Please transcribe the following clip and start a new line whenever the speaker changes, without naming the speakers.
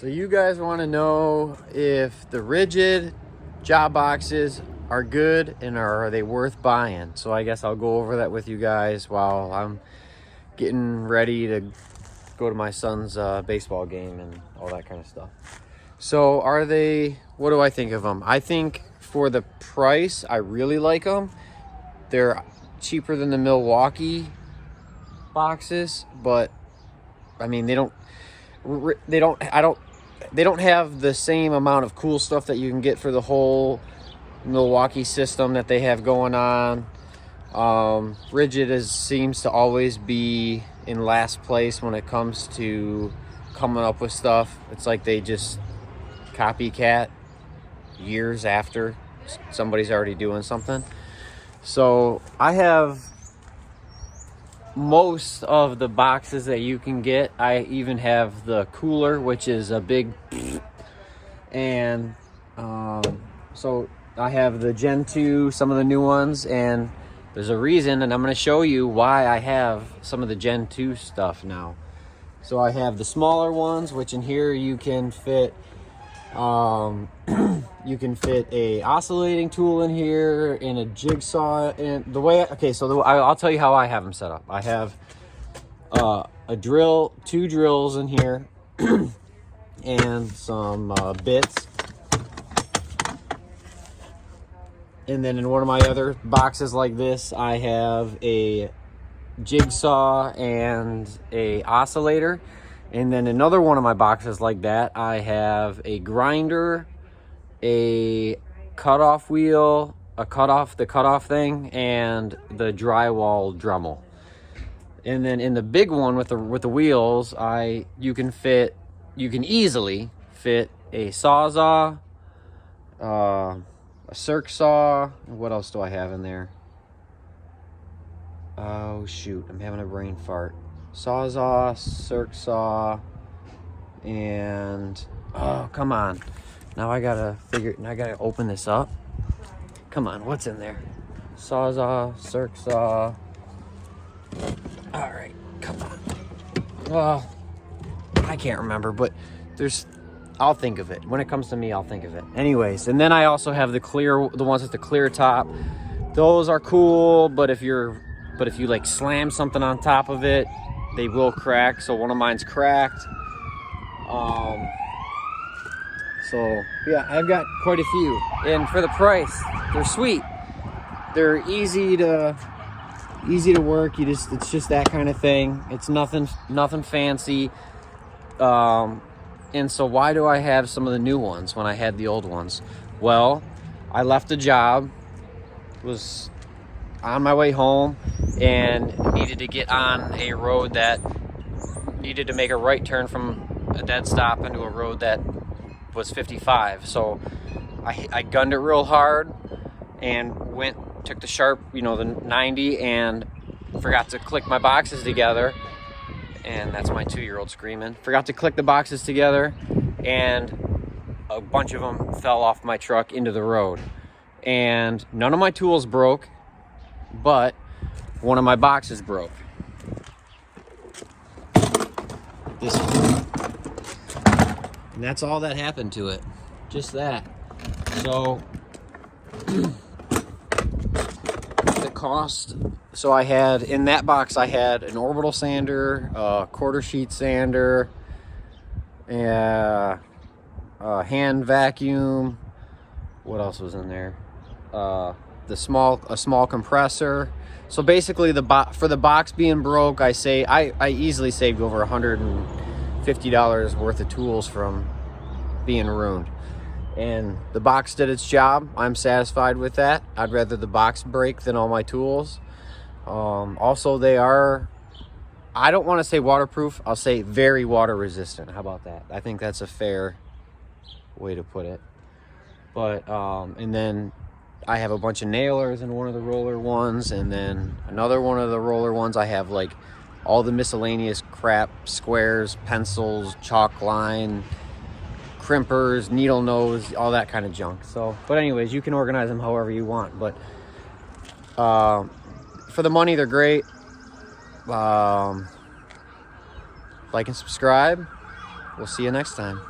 So you guys want to know if the Ridgid job boxes are good and are they worth buying? So I guess I'll go over that with you guys while I'm getting ready to go to my son's baseball game and all that kind of stuff. So are they, what do I think of them? I think for the price, I really like them. They're cheaper than the Milwaukee boxes, but I mean, they don't have the same amount of cool stuff that you can get for the whole Milwaukee system that they have going on. Ridgid seems to always be in last place when it comes to coming up with stuff. It's like they just copycat years after somebody's already doing something. So I have most of the boxes that you can get. I even have the cooler, which is a big, and so I have the Gen 2, some of the new ones, and there's a reason, and I'm going to show you why I have some of the Gen 2 stuff now. So I have the smaller ones, which in here you can fit you can fit a oscillating tool in here and a jigsaw. And the way, okay, so I'll tell you how I have them set up. I have a drill, 2 drills in here and some bits. And then in one of my other boxes like this, I have a jigsaw and a oscillator. And then another one of my boxes like that, I have a grinder, a cutoff wheel, the cutoff thing, and the drywall Dremel. And then in the big one with the wheels, you can easily fit a Sawzall, a circ saw. What else do I have in there? Oh shoot, I'm having a brain fart. Sawzall, circ saw, and oh come on, now I gotta open this up. Come on, what's in there? Sawzall, circ saw. All right, come on. Well, I can't remember, but I'll think of it when it comes to me. I'll think of it anyways. And then I also have the ones with the clear top. Those are cool, but if you like slam something on top of it, they will crack. So one of mine's cracked. So yeah, I've got quite a few, and for the price, they're sweet. They're easy to work. It's just that kind of thing. It's nothing fancy. And so why do I have some of the new ones when I had the old ones? Well, I left a job, was on my way home, and needed to get on a road that needed to make a right turn from a dead stop into a road that was 55. So I gunned it real hard and took the sharp, the 90, and forgot to click my boxes together. And that's my 2-year-old screaming. Forgot to click the boxes together, and a bunch of them fell off my truck into the road. And none of my tools broke, but one of my boxes broke. This one. And that's all that happened to it. Just that. So the cost, so I had, in that box, I had an orbital sander, a quarter sheet sander, a hand vacuum. What else was in there? A small compressor. So basically, for the box being broke, I easily saved over $150 worth of tools from being ruined. And the box did its job. I'm satisfied with that. I'd rather the box break than all my tools. Also, they are, I don't want to say waterproof, I'll say very water resistant. How about that? I think that's a fair way to put it. But and then I have a bunch of nailers in one of the roller ones, and then another one of the roller ones I have like all the miscellaneous crap, squares, pencils, chalk line, crimpers, needle nose, all that kind of junk. So, but anyways, you can organize them however you want. But for the money, they're great. Like and subscribe. We'll see you next time.